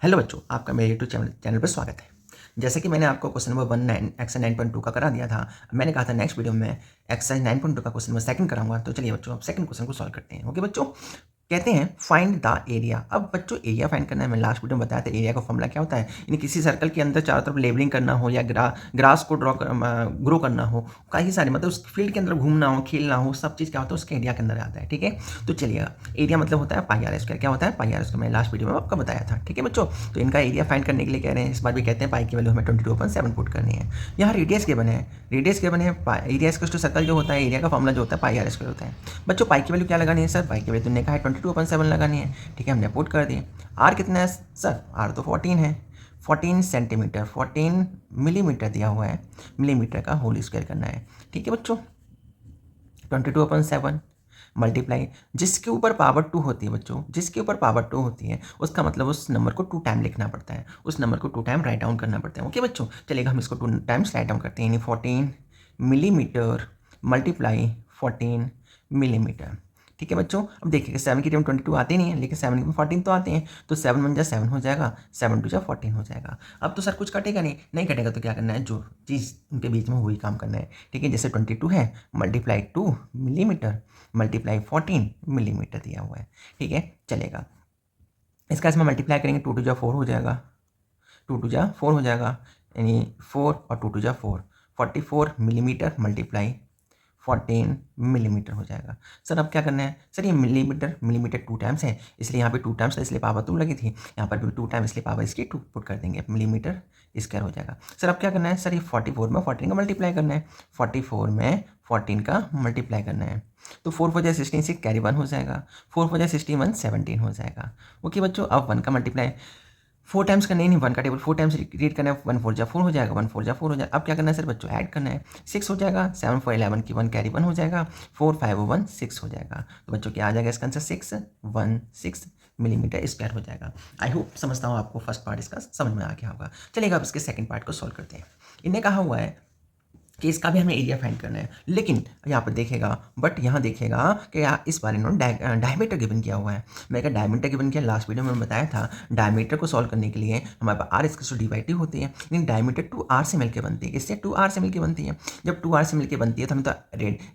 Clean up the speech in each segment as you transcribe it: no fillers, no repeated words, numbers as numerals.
Hello बच्चों, आपका मेरे यूट्यूब चैनल पर स्वागत है। जैसे कि मैंने आपको क्वेश्चन नंबर 19 एक्सरसाइज 9.2 का करा दिया था। मैंने कहा था नेक्स्ट वीडियो में एक्सरसाइज 9.2 का क्वेश्चन नंबर सेकंड कराऊंगा। तो चलिए बच्चों, अब सेकंड क्वेश्चन को सॉल्व करते हैं। ओके बच्चों, कहते हैं फाइंड द एरिया। अब बच्चों एरिया फाइंड करना है। मैं लास्ट वीडियो में बताया था एरिया का फॉर्मूला क्या होता है। यानी किसी सर्कल के अंदर चारों तरफ लेबलिंग करना हो या ग्रास को ग्रो करना हो, कई सारे मतलब उस फील्ड के अंदर घूमना हो, खेलना हो, सब चीज़ क्या होता है उसके एरिया के अंदर आता है। ठीक है, तो चलिएगा, एरिया मतलब होता है पाई आर स्क्वायर। क्या होता है? पाई आर स्क्वायर। मैं लास्ट वीडियो में आपको बताया था। ठीक है बच्चों, तो इनका एरिया फाइंड करने के लिए कह रहे हैं, इस बार भी कहते हैं पाई की वैल्यू हमें 22/7 पुट करनी है। यहाँ रेडियस के बने हैं, रेडियस के बने हैं एरिया स्क्वायर टू सर्कल जो होता है, एरिया का फॉर्मूला जो होता है पाई आर स्क्वायर होता है। बच्चों पाई की वैल्यू क्या लगानी है सर? पाई की वैल्यू तुमने कहा है 22/7 लगानी है। ठीक है, हमने पुट कर दिए। आर कितना है सर? आर तो 14 है। 14 सेंटीमीटर, 14 मिलीमीटर दिया हुआ है। मिलीमीटर का होल स्क्वायर करना है। ठीक है बच्चों, 22/7 मल्टीप्लाई, जिसके ऊपर पावर 2 होती है बच्चों, जिसके ऊपर पावर 2 होती है उसका मतलब उस नंबर को 2 टाइम लिखना पड़ता है, उस नंबर को 2 टाइम राइट डाउन करना पड़ता है। ओके बच्चों, चलेगा, हम इसको 2 टाइम्स राइट डाउन करते हैं। यानी 14 मिलीमीटर मल्टीप्लाई 14 मिलीमीटर। ठीक है बच्चों, अब देखिए 7 की टाइम 22 आते नहीं है, लेकिन 7 की 14 तो आते हैं। तो 7 1 जा 7 हो जाएगा, 7 2 जा 14 हो जाएगा। अब तो सर कुछ कटेगा नहीं, नहीं कटेगा तो क्या करना है, जो चीज़ उनके बीच में वही काम करना है। ठीक है, जैसे 22 है मल्टीप्लाई 2 मिलीमीटर मल्टीप्लाई 14 मिलीमीटर दिया हुआ है। ठीक है, चलेगा। इसका इसमें मल्टीप्लाई करेंगे, 2 2 जा 4 हो जाएगा, 2 2 जा 4 हो जाएगा, यानी 4 और 2 2 जा 4, 44 मिलीमीटर मल्टीप्लाई 14 मिलीमीटर हो जाएगा। सर अब क्या करना है? सर ये मिलीमीटर मिलीमीटर 2 टाइम्स है, इसलिए यहाँ पे 2 टाइम्स, इसलिए पावर 2 लगी थी। यहाँ पर भी 2 टाइम, इसलिए पावर इसकी 2 पुट कर देंगे, मिलीमीटर स्क्वायर हो जाएगा। सर अब क्या करना है? सर ये 44 में 14 का मल्टीप्लाई करना है, 44 में 14 का मल्टीप्लाई करना है। तो 4 4 जा 16 से कैरी 1 हो जाएगा, 4 4 जा 61 17 हो जाएगा। ओके बच्चों, अब 1 का मल्टीप्लाई 4 टाइम्स करना है, नहीं 1 का टेबल 4 टाइम्स रीड करना है, 1 4 जा 4 हो जाएगा, 1 4 जा 4 हो जाएगा। अब क्या करना है सर बच्चों? ऐड करना है, 6 हो जाएगा, 7 4 11 की 1 कैरी 1 हो जाएगा, 4 5 1 6 हो जाएगा। तो बच्चों क्या आ जाएगा इसका आंसर? 616 मिलीमीटर स्क्वायर हो जाएगा। आई होप समझता हूँ आपको फर्स्ट पार्ट इसका समझ में आ गया होगा। चलिएगा अब इसके सेकंड पार्ट को सॉल्व करते हैं। इन्हें कहा हुआ है कि इसका भी हमें एरिया फाइंड करना है, लेकिन यहाँ पर देखेगा, बट यहाँ देखेगा कि इस बार इन्होंने डायमीटर गिवन किया हुआ है। मैं क्या डायमीटर गिवन किया, लास्ट वीडियो में बताया था डायमीटर को सॉल्व करने के लिए हमारे पास आर इसकी डिवाइडिव होती है, लेकिन डायमीटर 2r से मिलकर बनती है। इससे 2r से मिलकर बनती है। जब 2r से मिलकर बनती है तो हमें तो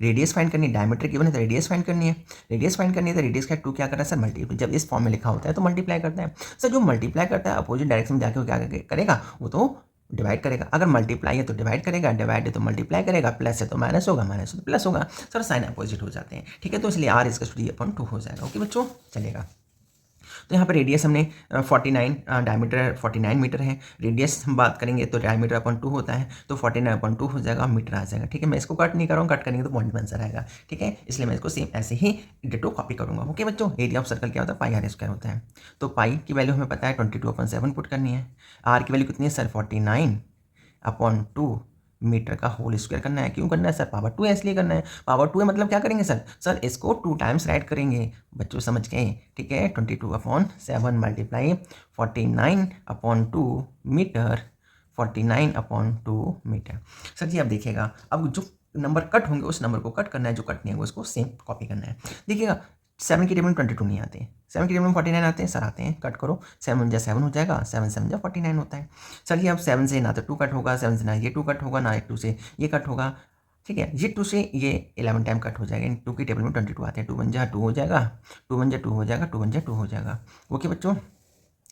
रेडियस फाइंड करनी है, डायमीटर गिवन है तो रेडियस फाइंड करनी है, रेडियस फाइंड करनी है तो रेडियस का 2 क्या करना है सर? मल्टीप्लाई। जब इस फॉर्म में लिखा होता है तो मल्टीप्लाई करता है सर। जो मल्टीप्लाई करता है अपोजिट डायरेक्शन में जाके वो क्या करेगा? वो तो डिवाइड करेगा। अगर मल्टीप्लाई है तो डिवाइड करेगा, डिवाइड है तो मल्टीप्लाई करेगा, प्लस है तो माइनस होगा, माइनस है तो प्लस होगा। सर साइन अपोजिट हो जाते हैं। ठीक है, तो इसलिए आर इसका 3/2 हो जाएगा। ओके बच्चों, चलेगा। तो यहाँ पर रेडियस हमने 49 डायमीटर 49 मीटर है। रेडियस हम बात करेंगे तो डायमीटर अपॉन 2 होता है, तो 49/2 हो जाएगा, मीटर आ जाएगा। ठीक है, मैं इसको कट नहीं कर रहा हूँ, कट करेंगे तो पॉइंट में आंसर आएगा। ठीक है, इसलिए मैं इसको सेम ऐसे ही डिटो कॉपी करूँगा। ओके बच्चों, एरिया ऑफ सर्कल क्या होता है? पाई आर स्क्वायर होता है। तो पाई की वैल्यू हमें पता है 22/7 पुट करनी है। आर की वैल्यू कितनी है सर? 49/2 मीटर का होल स्क्वायर करना है। क्यों करना है सर? पावर 2 है इसलिए करना है। पावर 2 है मतलब क्या करेंगे सर? सर इसको 2 टाइम्स राइट करेंगे। बच्चों समझ गए? ठीक है, 22/7 मल्टीप्लाई 49/2 मीटर, 49/2 मीटर। सर जी अब देखिएगा, अब जो नंबर कट होंगे उस नंबर को कट करना है, जो कट नहीं होगा उसको सेम कॉपी करना है। देखिएगा 7 की टेबल में 22 नहीं आते, 7 की टेबल में 49 आते हैं सर, आते हैं। कट करो, 7 1 जा 7 हो जाएगा, 7 7 जा 49 होता है। चलिए अब 7 से ना तो 2 कट होगा, 7 से ना ये 2 कट होगा, ना 2 से ये कट होगा। ठीक है, ये 2 से ये 11 टाइम कट हो जाएगा। 2 की टेबल में 22 आते हैं, 2 1 जा 2 हो जाएगा, 2 1 जा 2 हो जाएगा, 2 1 जा 2 हो जाएगा। ओके बच्चों,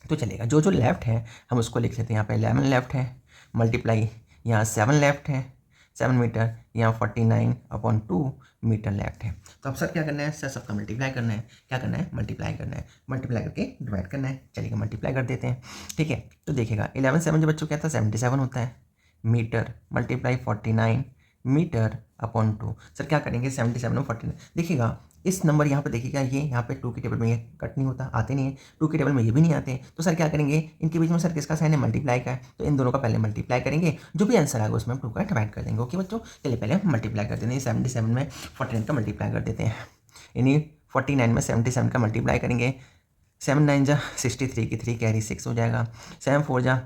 तो चलेगा। जो जो लेफ्ट है हम उसको लिख लेते हैं। यहाँ पे 11 लेफ्ट है मल्टीप्लाई, यहाँ 7 लेफ्ट है 7 मीटर, यहाँ 49/2 मीटर लेफ्ट है। तो अब सर क्या करना है सर? सबका मल्टीप्लाई करना है। क्या करना है? मल्टीप्लाई करना है, मल्टीप्लाई करके डिवाइड करना है। चलिए मल्टीप्लाई कर देते हैं। ठीक है, तो देखिएगा 11 7 जो बच्चों क्या था? 77 होता है metre, multiply 49 metre upon 2। Sir क्या करेंगे? 77 में 49, देखिएगा इस नंबर यहाँ पे देखिएगा, ये यहाँ पे 2 की टेबल में ये कट नहीं होता, आते नहीं है, 2 की टेबल में ये भी नहीं आते हैं। तो सर क्या करेंगे? इनके बीच में सर किसका साइन है? मल्टीप्लाई का है, तो इन दोनों का पहले मल्टीप्लाई करेंगे, जो भी आंसर आएगा उसमें हम 2 का डिवाइड कर देंगे। ओके बच्चों, चलिए पहले हम मल्टीप्लाई कर देते हैं। 77 में 49 का मल्टीप्लाई कर देते हैं, यानी 49 में 77 का मल्टीप्लाई करेंगे। 7 9 जा 63 की 3 कैरी 6 हो जाएगा, 7 4 जा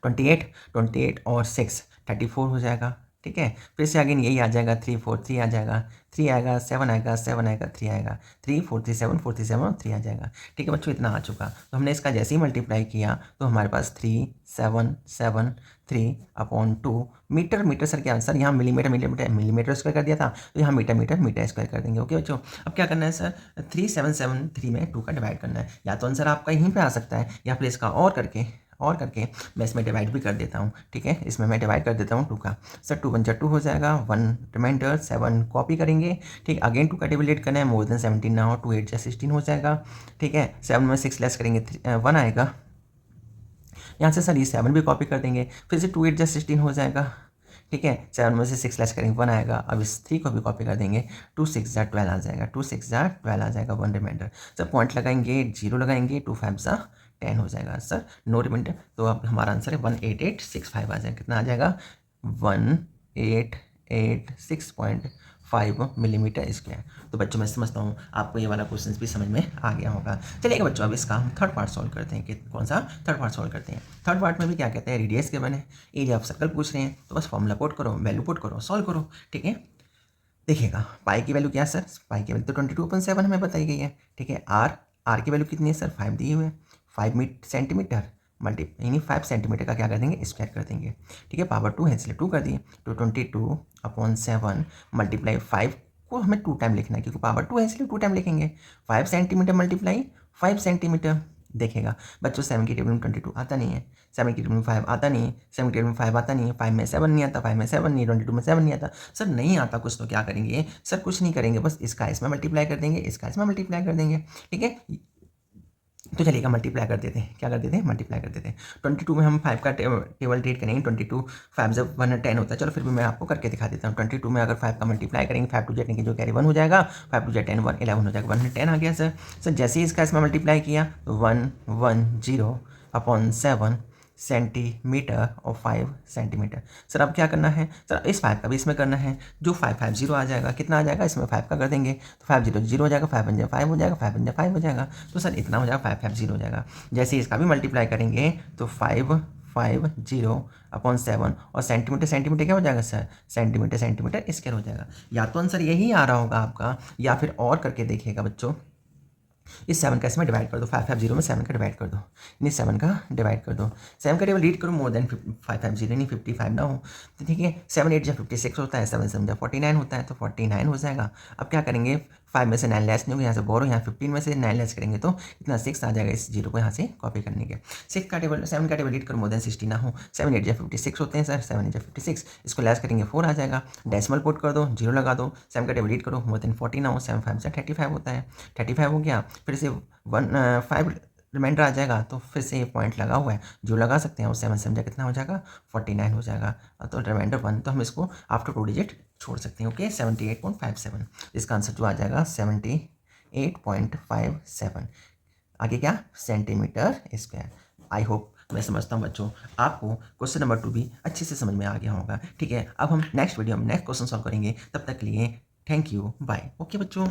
28 28 और 6 34 हो जाएगा। ठीक है। फिर से अगेन यही आ जाएगा 3 4 3 आ जाएगा, 3 आएगा, 7 आएगा, 7 आएगा, 3 आएगा, 3 4 3 7 4 3 7 और 3 आ जाएगा। ठीक है बच्चों, इतना आ चुका। तो हमने इसका जैसे ही मल्टीप्लाई किया तो हमारे पास 3 7 7 3 अपॉन 2 मीटर। मीटर सर क्या आंसर, यहाँ मिलीमीटर मिलीमीटर मिलीमीटर स्क्वायर कर दिया था, तो यहाँ मीटर मीटर मीटर स्क्वायर कर देंगे। ओके बच्चों, अब क्या करना है सर, 3773 में 2 का डिवाइड करना है। या तो आंसर आपका यहीं पे आ सकता है, या फिर इसका और करके मैं इसमें डिवाइड भी कर देता हूँ। ठीक है, इसमें मैं डिवाइड कर देता हूँ 2 का। सर 2 1 2 हो जाएगा, 1 रिमाइंडर, 7 कॉपी करेंगे। ठीक, अगेन 2 का डिविडेट करना है, मोर देन 17 ना हो, 2 8 16 हो जाएगा। ठीक है, 7 में 6 लेस करेंगे 1 आएगा। यहाँ से सर ये 7 भी कॉपी कर देंगे, फिर से 2 8 16 हो जाएगा। ठीक है, 7 में से 6 लेस करेंगे 1 आएगा। अब इस 3 को भी कॉपी कर देंगे, 2 6 12 आ जाएगा, 2 6 12 आ जाएगा, 1 रिमाइंडर। सर पॉइंट लगाएंगे, 0 लगाएंगे, 2 5 10 हो जाएगा सर, नो रिमाइंडर। तो अब हमारा आंसर है 18865 आ जाएगा। कितना आ जाएगा, 1886.5 मिलीमीटर स्क्वायर। तो बच्चों मैं समझता हूँ आपको ये वाला क्वेश्चन भी समझ में आ गया होगा। चलिए बच्चों, अब इसका हम थर्ड पार्ट सॉल्व करते हैं। कि कौन सा थर्ड पार्ट सॉल्व करते हैं। थर्ड पार्ट में भी क्या कहते हैं, रेडियस के बने, एरिया ऑफ सर्कल पूछ रहे हैं, तो बस फॉर्मूला पुट करो, वैल्यू पुट करो, सॉल्व करो। ठीक है, देखिएगा पाई की वैल्यू क्या है सर, पाई की वैल्यू तो 22.7 हमें बताई गई है। ठीक है, आर की वैल्यू कितनी है सर, 5 दी हुई है, 5 सेंटीमीटर मल्टी यानी 5 सेंटीमीटर का क्या कर देंगे, स्क्वायर कर देंगे। ठीक है, पावर 2 है इसलिए 2 कर दिए, तो 22/7 मल्टीप्लाई 5 को हमें 2 टाइम लिखना है, क्योंकि पावर 2 है इसलिए 2 टाइम लिखेंगे। 5 सेंटीमीटर मल्टीप्लाई 5 सेंटीमीटर। देखिएगा बच्चों, 7 की टेबल में 22 आता नहीं है, 7 की टेबल में 5 आता नहीं है, 7 की टेबल में 5 आता नहीं है, 5 में 7 नहीं आता, 5 में 7 नहीं, 22 में 7 नहीं आता। सर नहीं आता कुछ, तो क्या करेंगे सर, कुछ नहीं करेंगे, बस इसका इसमें मल्टीप्लाई कर देंगे, इसका इसमें मल्टीप्लाई कर देंगे। ठीक है, तो चलिएगा मल्टीप्लाई कर देते हैं, क्या कर देते हैं, मल्टीप्लाई कर देते हैं। 22 में हम 5 का टेबल रेट करेंगे, 22 5 जब 110 होता है। चलो फिर भी मैं आपको करके दिखा देता हूँ। 22 में अगर 5 का मल्टीप्लाई करेंगे, 5 टू जेड जो कैरी 1 हो जाएगा, 5 टू जेड 10 1 11 हो जाएगा, 110 आ गया सर। जैसे ही इसका इसमें मल्टीप्लाई किया तो 110/7 सेंटीमीटर और 5 सेंटीमीटर। सर अब क्या करना है सर, इस 5 का भी इसमें करना है, जो 550 आ जाएगा, कितना आ जाएगा, इसमें 5 का कर देंगे तो 5 0 0 हो जाएगा, 5 1 5 हो जाएगा, 5 1 5 हो जाएगा। तो सर इतना हो जाएगा, 550 हो जाएगा। जैसे इसका भी मल्टीप्लाई करेंगे तो 550/7 और सेंटीमीटर सेंटीमीटर क्या हो जाएगा सर, सेंटीमीटर सेंटीमीटर स्क्वायर हो जाएगा। या तो आंसर यही आ रहा होगा आपका, या फिर और करके देखिएगा बच्चों, इस 7 का इसमें डिवाइड कर दो, 550 में 7 का डिवाइड कर दो, यानी 7 का डिवाइड कर दो, 7 का टेबल रीड करो, मोर देन 550 यानी 55 ना हो। तो ठीक है, 7 8 जब 56 होता है, 7 7 जब 49 होता है, तो 49 हो जाएगा। अब क्या करेंगे, 5 में से 9 लेस नहीं होगा, यहाँ से बोरो, यहाँ 15 में से 9 लेस करेंगे तो इतना 6 आ जाएगा। इस जीरो को यहाँ से कॉपी करने के, 6 का टेबल 7 का टेबल रीड करो, मोर देन 60 ना हो, 7 8 जब 56 होते हैं सर, 7 8 जब 56, इसको लेस करेंगे 4 आ जाएगा, डेसिमल पुट कर दो, जीरो लगा दो, 7 का टेबल रीड करो, मोर देन 40 ना हो, 7 5 से 35 होता है, 35 हो गया, फिर से 5 रिमाइंडर आ जाएगा, तो फिर से ये पॉइंट लगा हुआ है जो लगा सकते हैं, और 7 समझा कितना हो जाएगा, 49 हो जाएगा। तो रिमाइंडर 1, तो हम इसको आफ्टर 2 डिजिट छोड़ सकते हैं। ओके, 78.57, इसका आंसर जो आ जाएगा 78.57। आगे क्या, सेंटीमीटर स्क्वायर। आई होप, मैं समझता हूँ बच्चों आपको क्वेश्चन नंबर 2 भी अच्छे से समझ में आ गया होगा। ठीक है, अब हम नेक्स्ट वीडियो में नेक्स्ट क्वेश्चन सॉल्व करेंगे, तब तक के लिए थैंक यू, बाय। ओके बच्चों।